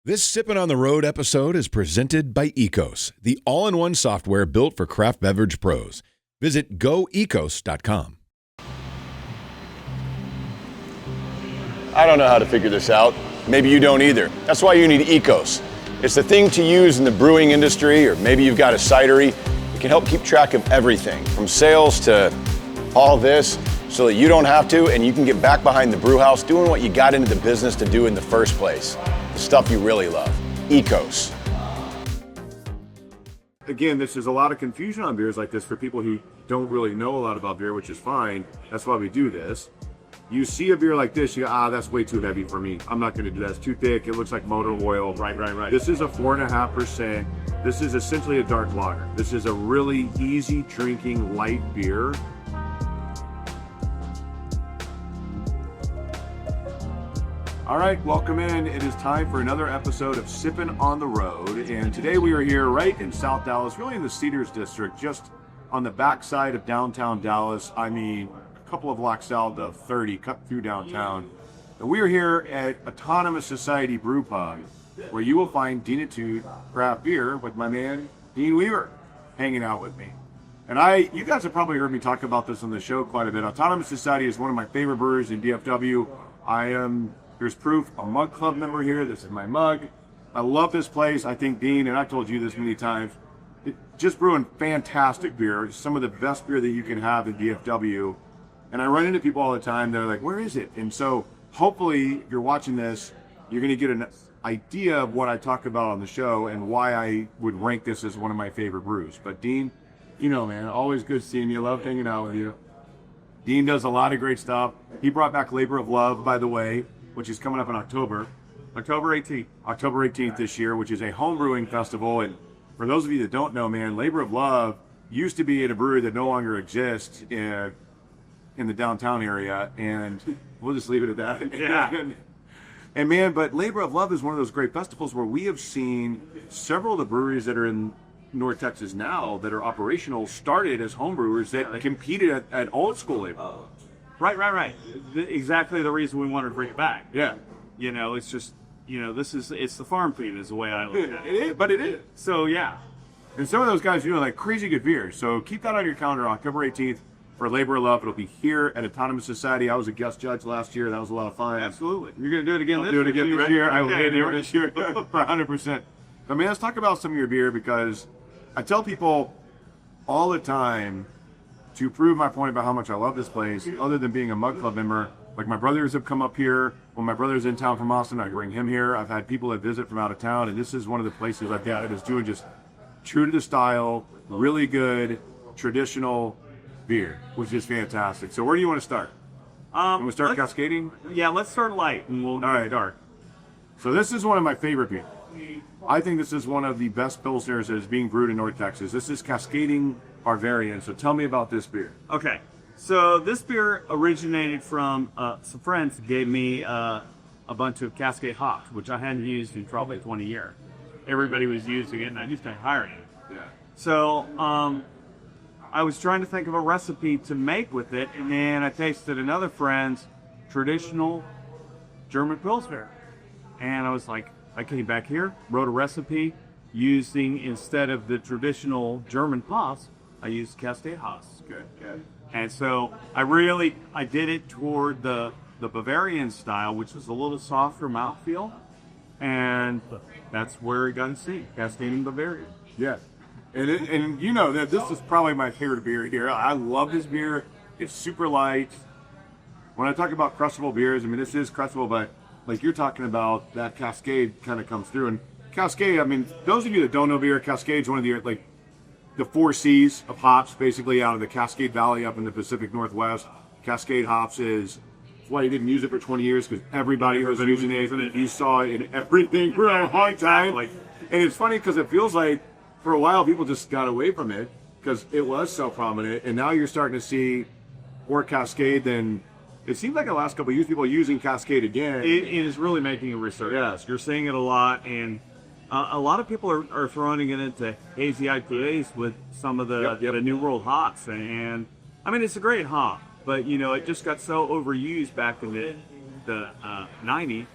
This Sippin' on the Road episode is presented by Ecos, the all-in-one software built for craft beverage pros. Visit goecos.com. I don't know how to figure this out. Maybe you don't either. That's why you need Ecos. It's the thing to use in the brewing industry, or maybe you've got a cidery. It can help keep track of everything, from sales to all this, so that you don't have to, and you can get back behind the brew house doing what you got into the business to do in the first place. The stuff you really love. Ecos. Again, this is a lot of confusion on beers like this for people who don't really know a lot about beer, which is fine. That's why we do this. You see a beer like this, you go, that's way too heavy for me. I'm not going to do that. It's too thick. It looks like motor oil. Right. This is a 4.5%. This is essentially a dark lager. This is a really easy drinking light beer. All right, welcome in. It is time for another episode of Sippin' on the Road. And today we are here right in South Dallas, really in the Cedars District, just on the backside of downtown Dallas. I mean, a couple of blocks south of 30, cut through downtown. And we are here at Autonomous Society Brewpub, where you will find Deanitude craft beer with my man, Dean Weaver, hanging out with me. And you guys have probably heard me talk about this on the show quite a bit. Autonomous Society is one of my favorite brewers in DFW. There's proof, a mug club member here. This is my mug. I love this place. I think Dean, and I've told you this many times, just brewing fantastic beer. Some of the best beer that you can have in DFW. And I run into people all the time. They're like, where is it? And so hopefully if you're watching this, you're going to get an idea of what I talk about on the show and why I would rank this as one of my favorite brews. But Dean, you know, man, always good seeing you. Love hanging out with you. Dean does a lot of great stuff. He brought back Labor of Love, by the way, which is coming up in October 18th this year, which is a home brewing festival. And for those of you that don't know, man, Labor of Love used to be at a brewery that no longer exists in the downtown area, and we'll just leave it at that. Yeah. And man, but Labor of Love is one of those great festivals where we have seen several of the breweries that are in North Texas now that are operational started as home brewers that competed at old school Labor. Right. Exactly the reason we wanted to bring it back. Yeah. You know, it's just, it's the farm feed is the way I look at it. It is, but it is. So, yeah. And some of those guys, like crazy good beer. So keep that on your calendar, October 18th for Labor of Love. It'll be here at Autonomous Society. I was a guest judge last year. That was a lot of fun. Absolutely. You're going to do it again this year? Do it again this year. I will do it this year for 100%. But man, let's talk about some of your beer, because I tell people all the time, to prove my point about how much I love this place, other than being a mug club member, like my brothers have come up here. When my brother's in town from Austin, I bring him here. I've had people that visit from out of town, and this is one of the places I've got that is doing just true to the style, really good, traditional beer, which is fantastic. So where do you want to start? Want to start cascading? Yeah, let's start light, and we'll All right. go dark. So this is one of my favorite beers. I think this is one of the best pilsners that is being brewed in North Texas. This is Cascading Bavarian. So tell me about this beer. Okay. So this beer originated from some friends who gave me a bunch of Cascade hops, which I hadn't used in probably 20 years. Everybody was using it, and I just started hiring it. Yeah. So I was trying to think of a recipe to make with it, and then I tasted another friend's traditional German Pilsner. And I was like, I came back here, wrote a recipe using, instead of the traditional German hops, I used Cascade hops. Good. And so I did it toward the Bavarian style, which was a little softer mouthfeel. And that's where it got its name, Cascading Bavarian. Yeah. And you know that this is probably my favorite beer here. I love this beer. It's super light. When I talk about crushable beers, I mean, this is crushable, but like you're talking about, that Cascade kind of comes through. And Cascade, I mean, those of you that don't know beer, Cascade's one of the 4 C's of hops, basically out of the Cascade Valley up in the Pacific Northwest. Cascade hops that's why you didn't use it for 20 years, because everybody was using it. You saw it in everything for a long time. And it's funny because it feels like for a while people just got away from it because it was so prominent. And now you're starting to see more Cascade than... It seems like the last couple of years people are using Cascade again. It is really making a resurgence. Yes. You're seeing it a lot, and a lot of people are throwing it into hazy IPAs with some of the New World hops. And I mean, it's a great hop, but it just got so overused back in the 90s.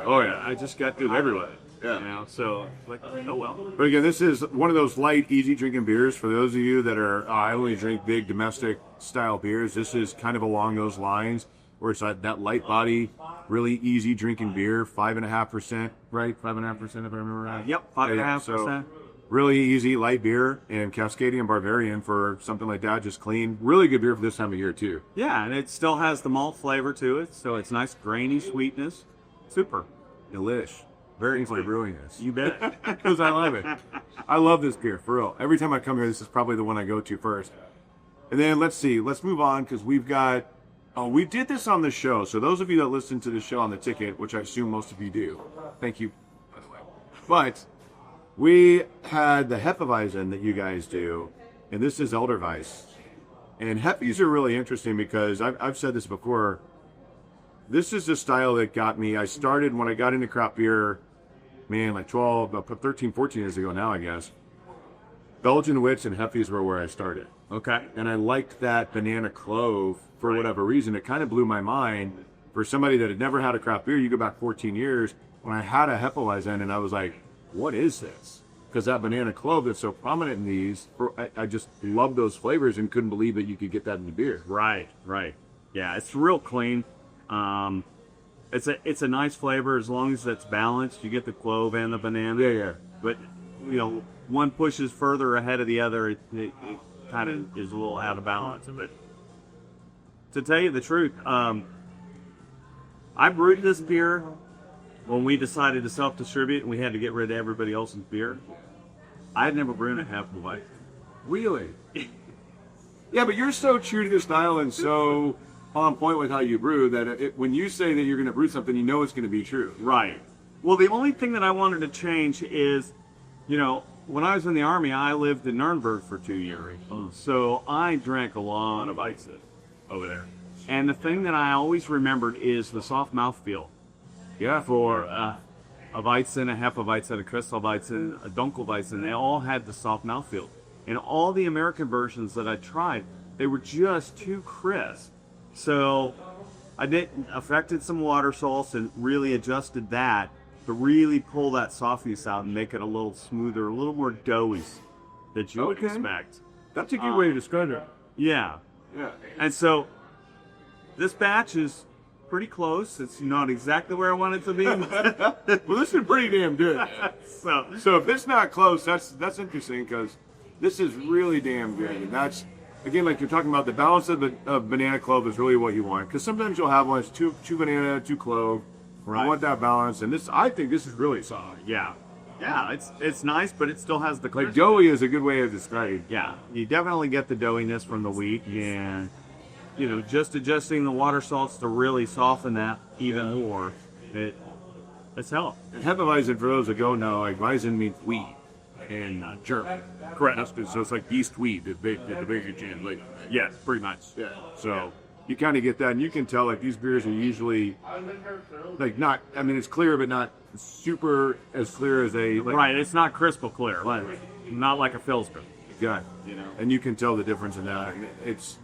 Oh yeah, I just got through everywhere. Yeah. You know, so like, oh well. But again, this is one of those light, easy drinking beers. For those of you that are, I only drink big domestic style beers. This is kind of along those lines, where it's that light body, really easy drinking beer, 5.5%, right? 5.5%, if I remember right. Yep, 5.5%. So really easy, light beer, and Cascadian Barbarian for something like that, just clean. Really good beer for this time of year too. Yeah, and it still has the malt flavor to it, so it's nice grainy sweetness. Super. Delish. Very for brewing this. You bet. Because I love it. I love this beer, for real. Every time I come here, this is probably the one I go to first. And then let's move on, because we've got, we did this on the show. So those of you that listen to the show on the ticket, which I assume most of you do, thank you, by the way. But we had the Hefeweizen that you guys do, and this is Elderweiss. And Hefes are really interesting because I've said this before. This is the style that got me. I started when I got into craft beer, man, like 13, 14 years ago now, I guess. Belgian Wits and Hefes were where I started. Okay. And I liked that banana clove for whatever reason. It kind of blew my mind. For somebody that had never had a craft beer, you go back 14 years, when I had a Hefeweizen and I was like, what is this? Because that banana clove that's so prominent in these, I just loved those flavors and couldn't believe that you could get that in the beer. Right. Yeah, it's real clean. It's a nice flavor as long as it's balanced. You get the clove and the banana. Yeah. But one pushes further ahead of the other. It kind of is a little out of balance. But to tell you the truth, I brewed this beer when we decided to self-distribute and we had to get rid of everybody else's beer. I had never brewed a Hefeweizen. Really? Yeah, but you're so true to the style and so on point with how you brew that when you say that you're going to brew something, you know it's going to be true. Right. Well, the only thing that I wanted to change is, when I was in the Army, I lived in Nuremberg for 2 years. So I drank a lot of Weizen over there. And the thing that I always remembered is the soft mouthfeel. Yeah. For a Weizen, a Hefeweizen, a Kristallweizen, a Dunkelweizen, they all had the soft mouthfeel. And all the American versions that I tried, they were just too crisp. So I affected some water salts and really adjusted that to really pull that softness out and make it a little smoother, a little more doughy that you would expect. That's a good way to describe it. Yeah. Yeah. And so this batch is pretty close. It's not exactly where I want it to be. Well, this is pretty damn good. So if it's not close, that's interesting because this is really damn good. And that's, again, like you're talking about, the balance of banana clove is really what you want. Because sometimes you'll have one that's too banana, too clove. Right. I want that balance. And I think this is really solid. Yeah. Yeah, it's nice, but it still has the like doughy is a good way of describing. Yeah, you definitely get the doughiness from the wheat, and just adjusting the water salts to really soften that even more. It's helped. And Hefeweizen, for those that don't know, like Weizen means wheat in German. Correct. So it's like yeast wheat, the bigger translation. Yes, pretty much. Yeah. So you kind of get that, and you can tell like these beers are usually like not. I mean, it's clear, but not super as clear as a. Like, right. It's not crystal clear. Not like a Pillsbury. Yeah. And you can tell the difference in that. It's.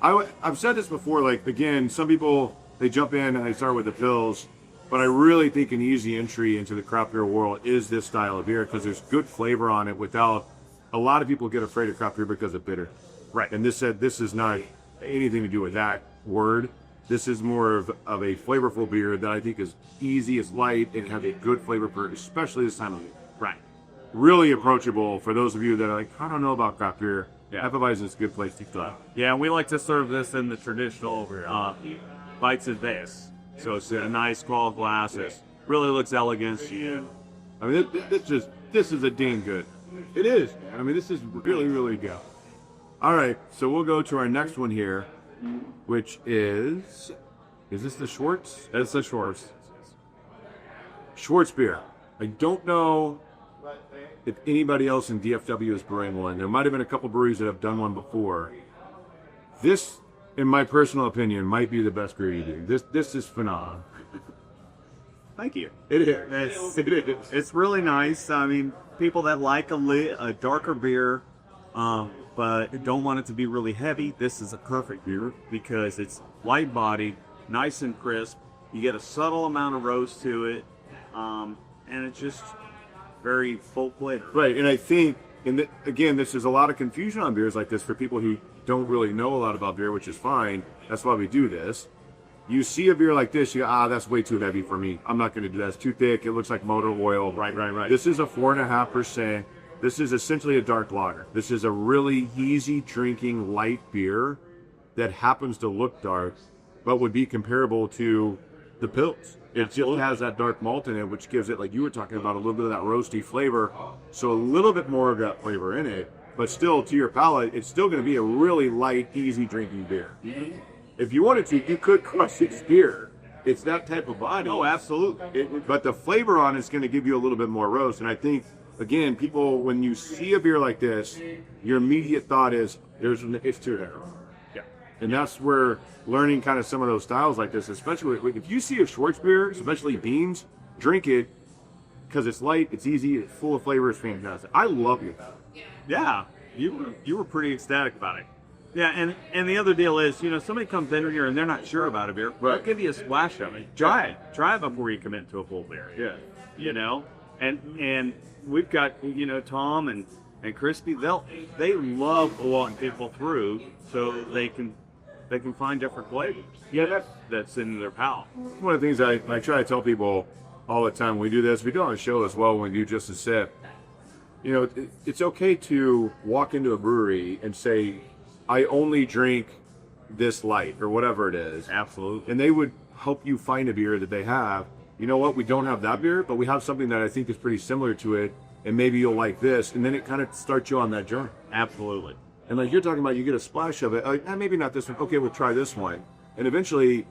I've said this before. Like again, some people they jump in and they start with the pills. But I really think an easy entry into the craft beer world is this style of beer because there's good flavor on it without, a lot of people get afraid of craft beer because of bitter. Right. And this is not anything to do with that word. This is more of a flavorful beer that I think is easy, it's light, and have a good flavor for it, especially this time of year. Right. Really approachable for those of you that are like, I don't know about craft beer. Yeah. Hefeweizen is a good place to start. Yeah, we like to serve this in the traditional Weizen vase. So it's a nice tall glass. It really looks elegant. I mean, this is a dang good. It is. I mean, this is really, really good. All right, so we'll go to our next one here, which is this the Schwartz? It's the Schwartz. Schwartz beer. I don't know if anybody else in DFW is brewing one. There might have been a couple breweries that have done one before. This, in my personal opinion, might be the best beer you do. This is phenomenal. Thank you. It is. It's really nice. I mean, people that like a darker beer, but don't want it to be really heavy, this is a perfect beer because it's light bodied, nice and crisp. You get a subtle amount of roast to it, and it's just very full flavor. Right, and I think, again, this is a lot of confusion on beers like this for people who don't really know a lot about beer, which is fine. That's why we do this. You see a beer like this, you go, that's way too heavy for me. I'm not going to do that. It's too thick. It looks like motor oil. Right. This is a 4.5%. This is essentially a dark lager. This is a really easy drinking light beer that happens to look dark, but would be comparable to the Pils. It just has that dark malt in it, which gives it, like you were talking about, a little bit of that roasty flavor. So a little bit more of that flavor in it, but still, to your palate, it's still going to be a really light, easy drinking beer. Mm-hmm. If you wanted to, you could crush its beer. It's that type of body. Oh, absolutely. But the flavor on it's going to give you a little bit more roast. And I think, again, people, when you see a beer like this, your immediate thought is, it's too narrow. Yeah. And that's where learning kind of some of those styles like this, especially if you see a Schwartz beer, especially beans, drink it because it's light, it's easy, it's full of flavor, it's fantastic. I love it. Yeah, you were pretty ecstatic about it. Yeah, and the other deal is, somebody comes in here and they're not sure about a beer. Right. I'll give you a splash of it. Try it before you commit to a full beer. Yeah. And we've got Tom and Crispy. They love walking people through so they can find different flavors. Yeah, that's in their palate. One of the things I try to tell people all the time when we do this, we do it on the show as well when we do Just a Sip. It's okay to walk into a brewery and say, I only drink this light or whatever it is. Absolutely. And they would help you find a beer that they have. You know what? We don't have that beer, but we have something that I think is pretty similar to it, and maybe you'll like this. And then it kind of starts you on that journey. Absolutely. And like you're talking about, you get a splash of it. Like, maybe not this one. Okay, we'll try this one. And eventually,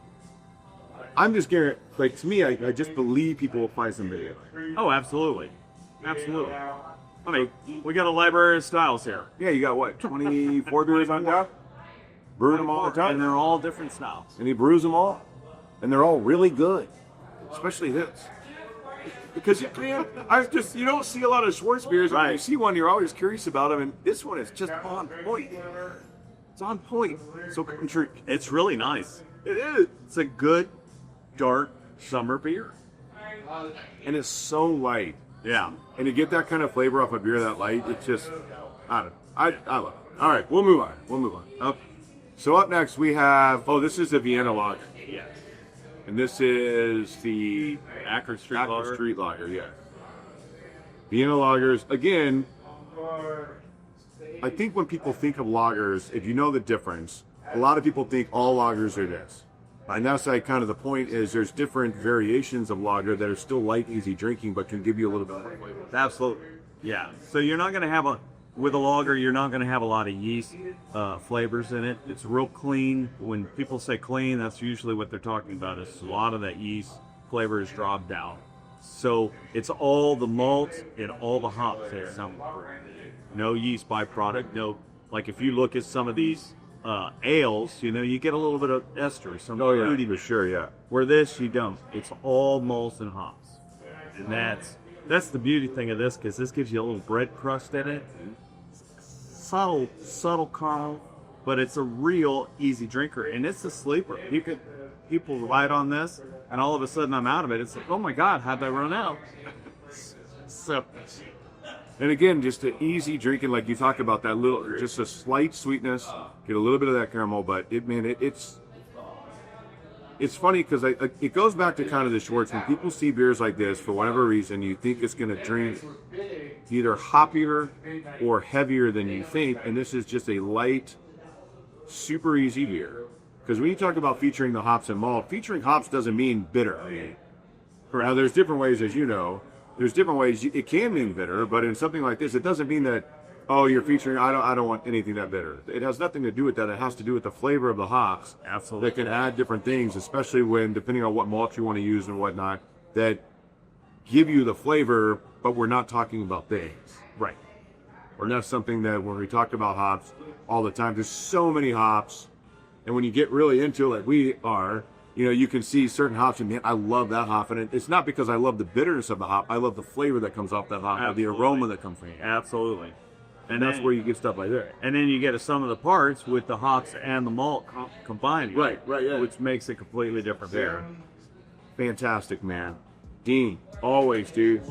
I'm just guaranteed, like, to me, I just believe people will find some video. Oh, absolutely. Absolutely. I mean, we got a library of styles here. Yeah, you got what, 24 beers on tap? Brewing them all the time? And they're all different styles. And he brews them all? And they're all really good. Especially this. Because you don't see a lot of Schwartz beers. Right. When you see one, you're always curious about them. And this one is just on point. It's on point. So country. It's really nice. It is. It's a good, dark summer beer. And it's so light. Yeah. And to get that kind of flavor off a beer that light, it's just, I love it. All right, we'll move on. Okay. So up next we have, this is the Vienna Lager. Yeah. And this is the Akron Street Lager, yeah. Vienna lagers, again, I think when people think of lagers, if you know the difference, a lot of people think all lagers are this. And that's like kind of the point is there's different variations of lager that are still light, easy drinking, but can give you a little bit more flavor. Absolutely. Yeah. So you're not going to have with a lager, you're not going to have a lot of yeast flavors in it. It's real clean. When people say clean, that's usually what they're talking about. Is a lot of that yeast flavor is dropped out. So it's all the malt and all the hops there. No yeast byproduct. No, like if you look at some of these ales, you get a little bit of ester, some fruity, for sure, yeah. Where this, you don't. It's all malts and hops. And that's the beauty thing of this, because this gives you a little bread crust in it. Subtle caramel, but it's a real easy drinker, and it's a sleeper. People ride on this, and all of a sudden I'm out of it. It's like, oh my God, how'd I run out? So, and again, just an easy drinking, like you talk about that little, just a slight sweetness, get a little bit of that caramel, but it's funny because it goes back to kind of the Schwartz. When people see beers like this, for whatever reason, you think it's going to drink either hoppier or heavier than you think, and this is just a light, super easy beer. Because when you talk about featuring the hops and malt, featuring hops doesn't mean bitter. Now, there's different ways, as you know. There's different ways it can mean bitter, but in something like this, it doesn't mean that, you're featuring, I don't want anything that bitter. It has nothing to do with that. It has to do with the flavor of the hops. Absolutely. That can add different things, especially when, depending on what malt you want to use and whatnot, that give you the flavor, but we're not talking about things. Right. Or that's something that when we talk about hops all the time, there's so many hops, and when you get really into it like we are, you can see certain hops, and man, I love that hop. And it's not because I love the bitterness of the hop. I love the flavor that comes off that hop, or the aroma that comes from it. Absolutely. And that's where you get stuff like that. And then you get a sum of the parts with the hops and the malt combined. Right, yeah. Which makes it completely different beer. Fantastic, man. Dean, always, dude.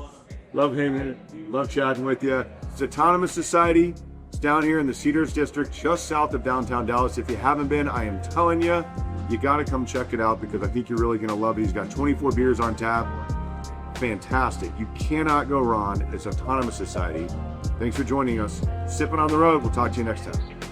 Love hanging, love chatting with you. It's Autonomous Society. It's down here in the Cedars District, just south of downtown Dallas. If you haven't been, I am telling you, you got to come check it out because I think you're really going to love it. He's got 24 beers on tap. Fantastic. You cannot go wrong. It's Autonomous Society. Thanks for joining us. Sipping on the road. We'll talk to you next time.